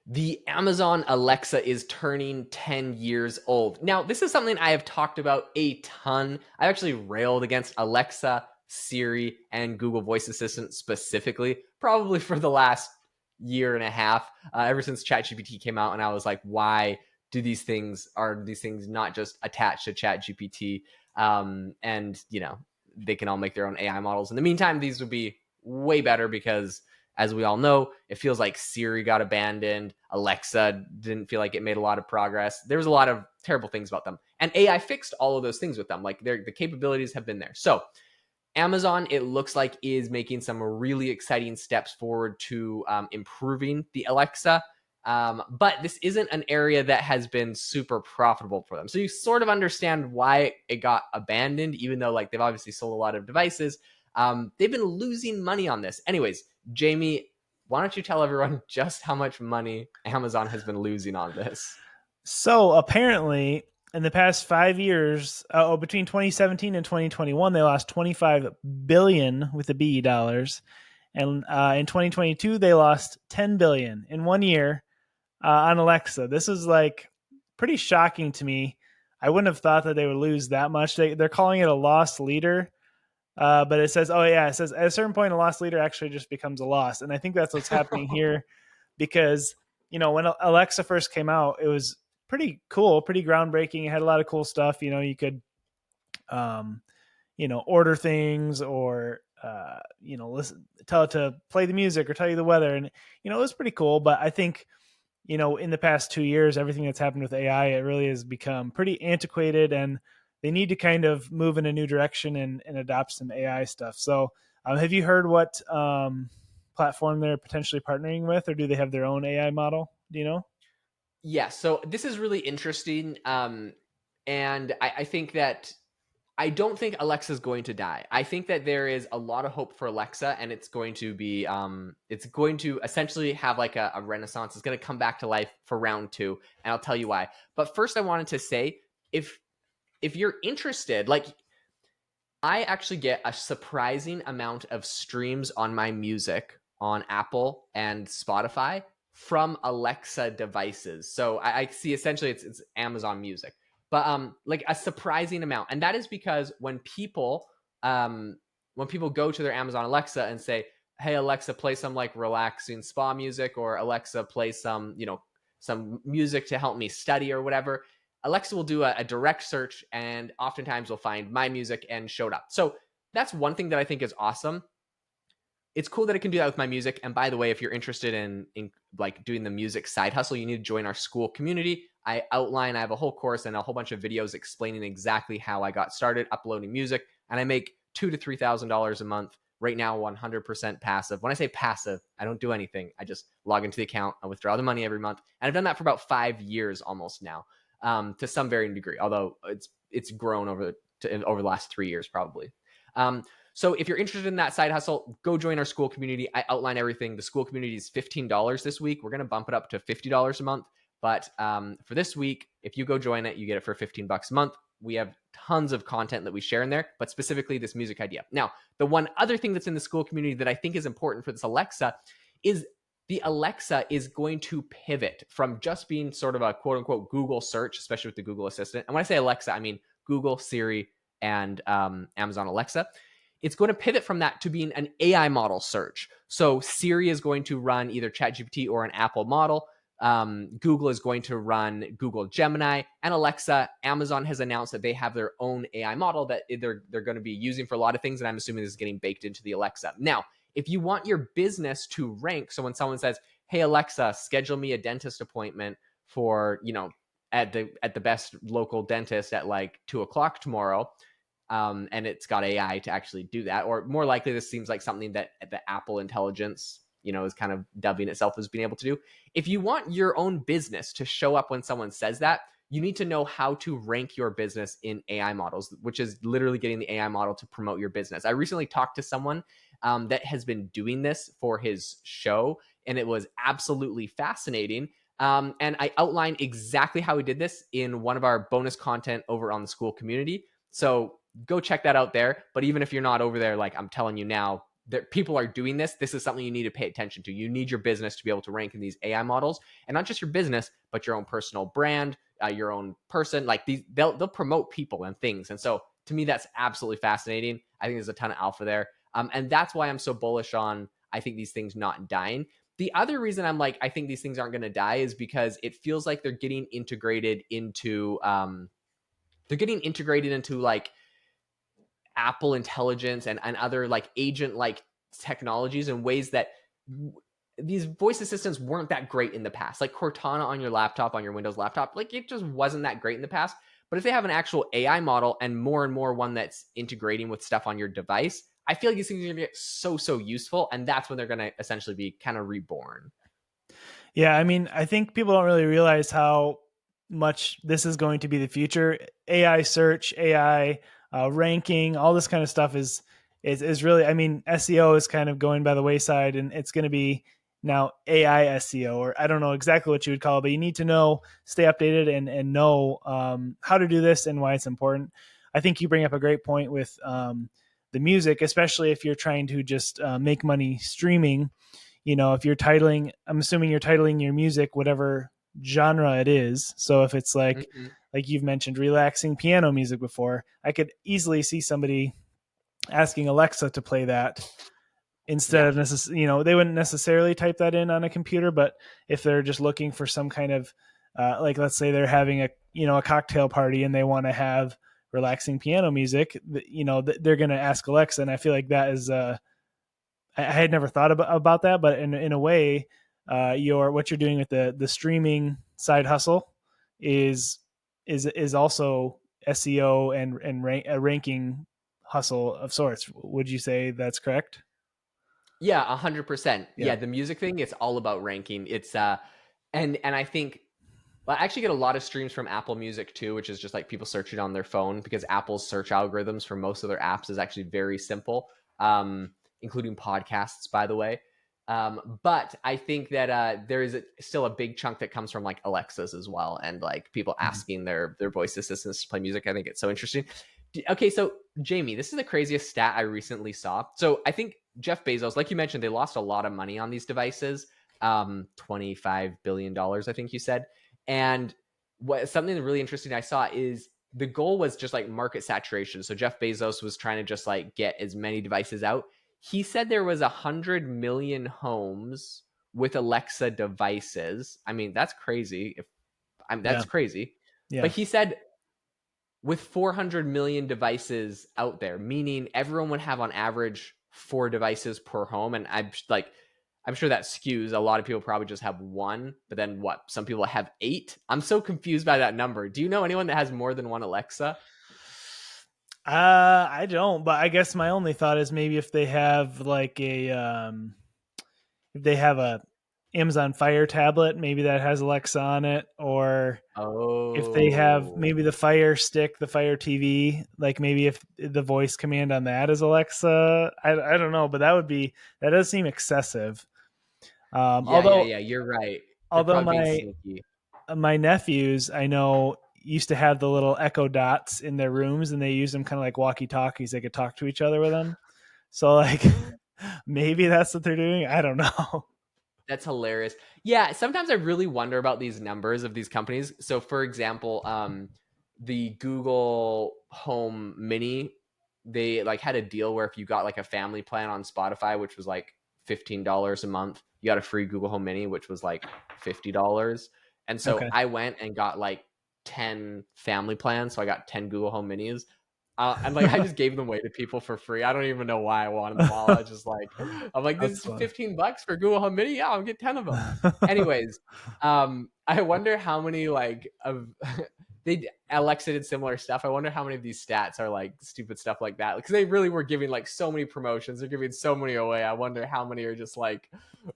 The Amazon Alexa is turning 10 years old. Now, this is something I have talked about a ton. I actually railed against Alexa, Siri, and Google Voice Assistant specifically, probably for the last year and a half, ever since ChatGPT came out. And I was like, why are these things not just attached to ChatGPT? And, they can all make their own AI models. In the meantime, these would be way better because, as we all know, it feels like Siri got abandoned. Alexa didn't feel like it made a lot of progress. There was a lot of terrible things about them. And AI fixed all of those things with them. Like the capabilities have been there. So Amazon, it looks like, is making some really exciting steps forward to improving the Alexa. But this isn't an area that has been super profitable for them. So you sort of understand why it got abandoned, even though like they've obviously sold a lot of devices. They've been losing money on this. Anyways, Jamie, why don't you tell everyone just how much money Amazon has been losing on this? So apparently, in the past 5 years, between 2017 and 2021, they lost 25 billion with the B dollars, and in 2022 they lost 10 billion in 1 year on Alexa. This is like pretty shocking to me. I wouldn't have thought that they would lose that much. They're calling it a loss leader, but it says, oh yeah, it says at a certain point a loss leader actually just becomes a loss, and I think that's what's happening here because when Alexa first came out, it was pretty cool, pretty groundbreaking. It had a lot of cool stuff. You could um, order things or listen, tell it to play the music or tell you the weather, and it was pretty cool. But I think in the past 2 years, everything that's happened with AI, it really has become pretty antiquated, and they need to kind of move in a new direction and adopt some AI stuff. So, have you heard what platform they're potentially partnering with, or do they have their own AI model? Do you know? Yeah, so this is really interesting. And I think that I don't think Alexa's going to die. I think that there is a lot of hope for Alexa, and it's going to essentially have like a renaissance. It's going to come back to life for round two, and I'll tell you why. But first, I wanted to say, if you're interested, like, I actually get a surprising amount of streams on my music on Apple and Spotify from Alexa devices. So I see essentially it's Amazon Music, but like a surprising amount, and that is because when people go to their Amazon Alexa and say, "Hey Alexa, play some like relaxing spa music," or "Alexa, play some music to help me study," or whatever, Alexa will do a direct search and oftentimes will find my music and show it up. So that's one thing that I think is awesome. It's cool that it can do that with my music. And by the way, if you're interested in like doing the music side hustle, you need to join our Skool community. I have a whole course and a whole bunch of videos explaining exactly how I got started uploading music. And I make $2,000 to $3,000 a month right now, 100% passive. When I say passive, I don't do anything. I just log into the account, I withdraw the money every month. And I've done that for about 5 years almost now, to some varying degree, although it's grown over the last 3 years probably. So if you're interested in that side hustle, go join our Skool community. I outline everything. The Skool community is $15 this week. We're going to bump it up to $50 a month. But for this week, if you go join it, you get it for $15 a month. We have tons of content that we share in there, but specifically this music idea. Now, the one other thing that's in the Skool community that I think is important for this Alexa is the Alexa is going to pivot from just being sort of a quote unquote Google search, especially with the Google Assistant. And when I say Alexa, I mean Google, Siri, and Amazon Alexa. It's going to pivot from that to being an AI model search. So Siri is going to run either ChatGPT or an Apple model. Google is going to run Google Gemini, and Alexa, Amazon has announced that they have their own AI model that they're going to be using for a lot of things, and I'm assuming this is getting baked into the Alexa. Now, if you want your business to rank, so when someone says, "Hey Alexa, schedule me a dentist appointment for at the best local dentist at like 2 o'clock tomorrow," and it's got AI to actually do that, or more likely, this seems like something that the Apple Intelligence, is kind of dubbing itself as being able to do. If you want your own business to show up when someone says that, you need to know how to rank your business in AI models, which is literally getting the AI model to promote your business. I recently talked to someone that has been doing this for his show, and it was absolutely fascinating. And I outlined exactly how he did this in one of our bonus content over on the Skool community. So go check that out there. But even if you're not over there, like I'm telling you now, people are doing this. This is something you need to pay attention to. You need your business to be able to rank in these AI models, and not just your business, but your own personal brand, your own person. Like they'll promote people and things. And so to me, that's absolutely fascinating. I think there's a ton of alpha there, and that's why I'm so bullish on. I think these things not dying. The other reason I'm like, I think these things aren't going to die is because it feels like they're getting integrated into like Apple Intelligence and other like agent like technologies in ways that these voice assistants weren't that great in the past. Like Cortana on your laptop, on your Windows laptop, like it just wasn't that great in the past. But if they have an actual AI model and more one that's integrating with stuff on your device, I feel like these things are going to get so useful. And that's when they're going to essentially be kind of reborn. Yeah, I mean, I think people don't really realize how much this is going to be the future. AI search, AI ranking, all this kind of stuff is really. I mean, SEO is kind of going by the wayside, and it's going to be now AI SEO, or I don't know exactly what you would call it, but you need to know, stay updated, and know how to do this and why it's important. I think you bring up a great point with the music, especially if you're trying to just make money streaming. If you're titling, I'm assuming you're titling your music whatever genre it is. So if it's Mm-hmm. like you've mentioned, relaxing piano music before, I could easily see somebody asking Alexa to play that instead Yeah. of they wouldn't necessarily type that in on a computer, but if they're just looking for some kind of like, let's say they're having a cocktail party and they want to have relaxing piano music, they're going to ask Alexa. And I feel like that is I had never thought about that, but in a way, what you're doing with the streaming side hustle is also SEO and a ranking hustle of sorts. Would you say that's correct? Yeah, 100%. Yeah. Yeah, the music thing, it's all about ranking. It's and I think well, I actually get a lot of streams from Apple Music too, which is just like people searching on their phone because Apple's search algorithms for most of their apps is actually very simple, including podcasts, by the way. But I think that there is still a big chunk that comes from like Alexas as well, and like people Mhm. asking their voice assistants to play music. I think it's so interesting. Okay, so Jamie, this is the craziest stat I recently saw. So I think Jeff Bezos, like you mentioned, they lost a lot of money on these devices, $25 billion, I think you said. And what something really interesting I saw is the goal was just like market saturation. So Jeff Bezos was trying to just like get as many devices out. He said there was 100 million homes with Alexa devices. I mean, that's crazy. Yeah. That's crazy. But Yeah. he said with 400 million devices out there, meaning everyone would have on average 4 devices per home. And I'm sure that skews. A lot of people probably just have one, but then what? Some people have 8. I'm so confused by that number. Do you know anyone that has more than one Alexa? I don't, but I guess my only thought is maybe if they have like if they have a Amazon Fire tablet, maybe that has Alexa on it, or if they have Oh, maybe the Fire Stick, the Fire TV, like maybe if the voice command on that is Alexa, I don't know, but that does seem excessive. yeah, yeah, Although yeah. You're right. They're although probably being my sneaky. my nephews I know used to have the little Echo Dots in their rooms, and they use them kind of like walkie talkies. They could talk to each other with them. So like maybe that's what they're doing. I don't know. That's hilarious. Yeah, sometimes I really wonder about these numbers of these companies. So, for example, the Google Home Mini, they like had a deal where if you got like a family plan on Spotify, which was like $15 a month, you got a free Google Home Mini, which was like $50. And so Okay. I went and got like 10 family plans. So I got 10 Google Home Minis. And like I just gave them away to people for free. I don't even know why I wanted them all. I just like I'm like, this That's is funny. $15 for Google Home Mini. Yeah, I'll get 10 of them. Anyways, I wonder how many like of they Alexa did similar stuff. I wonder how many of these stats are like stupid stuff like that because they really were giving like so many promotions. They're giving so many away. I wonder how many are just like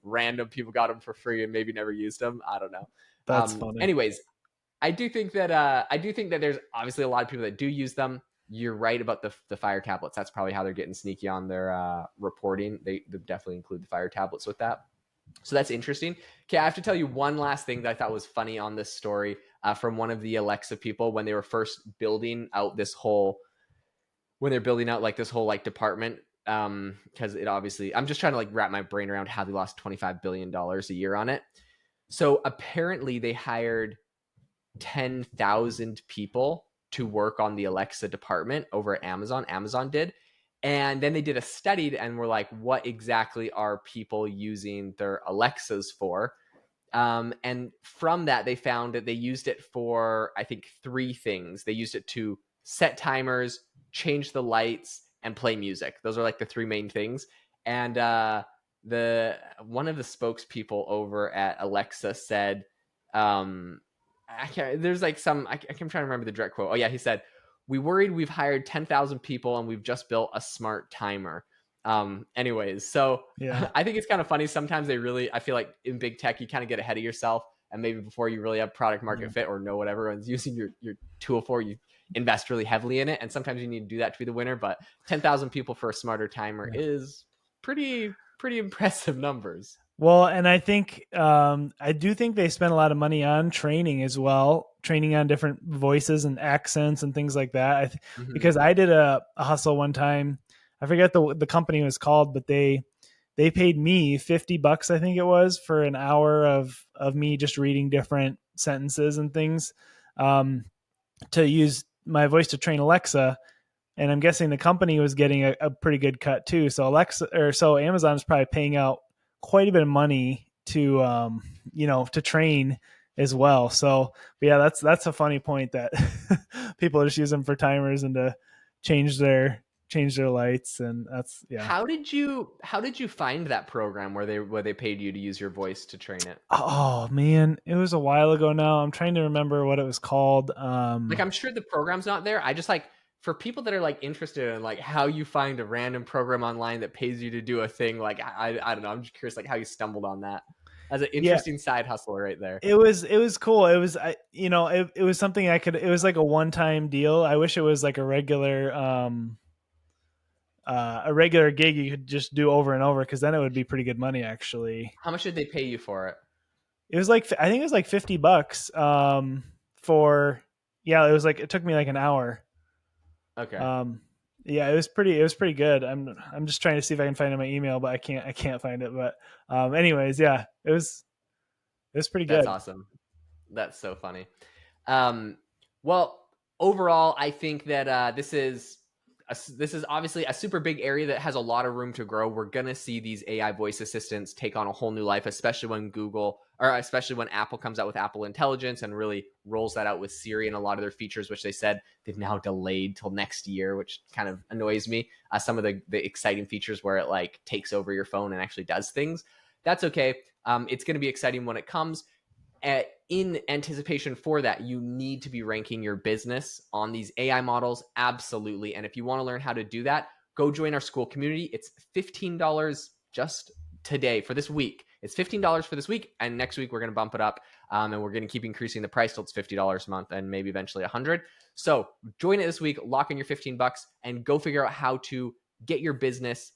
random people got them for free and maybe never used them. I don't know. That's funny. Anyways, I do think that there's obviously a lot of people that do use them. You're right about the Fire tablets. That's probably how they're getting sneaky on their reporting. They definitely include the Fire tablets with that. So that's interesting. Okay, I have to tell you one last thing that I thought was funny on this story from one of the Alexa people when they were first building out this whole when they're building out like this whole like department. because it obviously, I'm just trying to like wrap my brain around how they lost $25 billion a year on it. So apparently they hired 10,000 people to work on the Alexa department over at Amazon. Amazon did. And then they did a study and were like, what exactly are people using their Alexas for? And from that, they found that they used it for, I think, three things. They used it to set timers, change the lights, and play music. Those are like the three main things. And the one of the spokespeople over at Alexa said, I can't. There's like some. I'm trying to remember the direct quote. Oh yeah, he said, "We worried we've hired 10,000 people and we've just built a smart timer." Anyways, so Yeah. I think it's kind of funny. Sometimes they really, I feel like in big tech, you kind of get ahead of yourself, and maybe before you really have product market fit or know what everyone's using your tool for, you invest really heavily in it. And sometimes you need to do that to be the winner. But 10,000 people for a smarter timer Yeah. is pretty impressive numbers. Well, and I think I do think they spend a lot of money on training as well, training on different voices and accents and things like that. Mm-hmm. Because I did a hustle one time. I forget the company was called, but they paid me $50, I think it was, for an hour of me just reading different sentences and things, to use my voice to train Alexa. And I'm guessing the company was getting a pretty good cut too. So Amazon is probably paying out quite a bit of money to to train as well. So yeah, that's a funny point that people just use them for timers and to change their lights, and that's yeah. How did you find that program where they paid you to use your voice to train it? Oh man, it was a while ago now. I'm trying to remember what it was called. Like, I'm sure the program's not there. I just like, for people that are like interested in like how you find a random program online that pays you to do a thing. Like, I don't know. I'm just curious like how you stumbled on that. That's an Yeah, interesting side hustle right there. it was cool. It was it was something I could. It was like a one time deal. I wish it was like a regular gig you could just do over and over, because then it would be pretty good money actually. How much did they pay you for it? It was like, I think it was like $50 for, yeah, it was like, it took me like an hour. Okay, Um yeah, it was pretty good. I'm just trying to see if I can find it in my email, but I can't find it. But anyways, yeah, it was pretty that's good. awesome. That's so funny. Um, well, overall, I think that this is obviously a super big area that has a lot of room to grow. We're gonna see these AI voice assistants take on a whole new life, especially when Apple comes out with Apple Intelligence and really rolls that out with Siri and a lot of their features, which they said they've now delayed till next year, which kind of annoys me. Some of the exciting features where it like takes over your phone and actually does things. That's okay. It's going to be exciting when it comes. In anticipation for that, you need to be ranking your business on these AI models. Absolutely. And if you want to learn how to do that, go join our school community. It's $15 just today for this week. It's $15 for this week. And next week, we're going to bump it up. And we're going to keep increasing the price till it's $50 a month and maybe eventually $100. So join it this week, lock in your $15 and go figure out how to get your business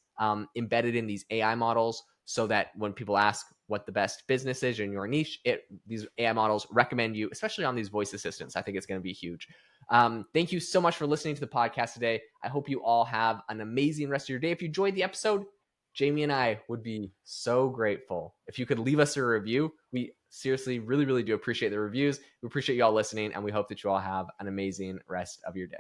embedded in these AI models, so that when people ask what the best business is in your niche, these AI models recommend you, especially on these voice assistants. I think it's going to be huge. Thank you so much for listening to the podcast today. I hope you all have an amazing rest of your day. If you enjoyed the episode, Jamie and I would be so grateful if you could leave us a review. We seriously really, really do appreciate the reviews. We appreciate you all listening, and we hope that you all have an amazing rest of your day.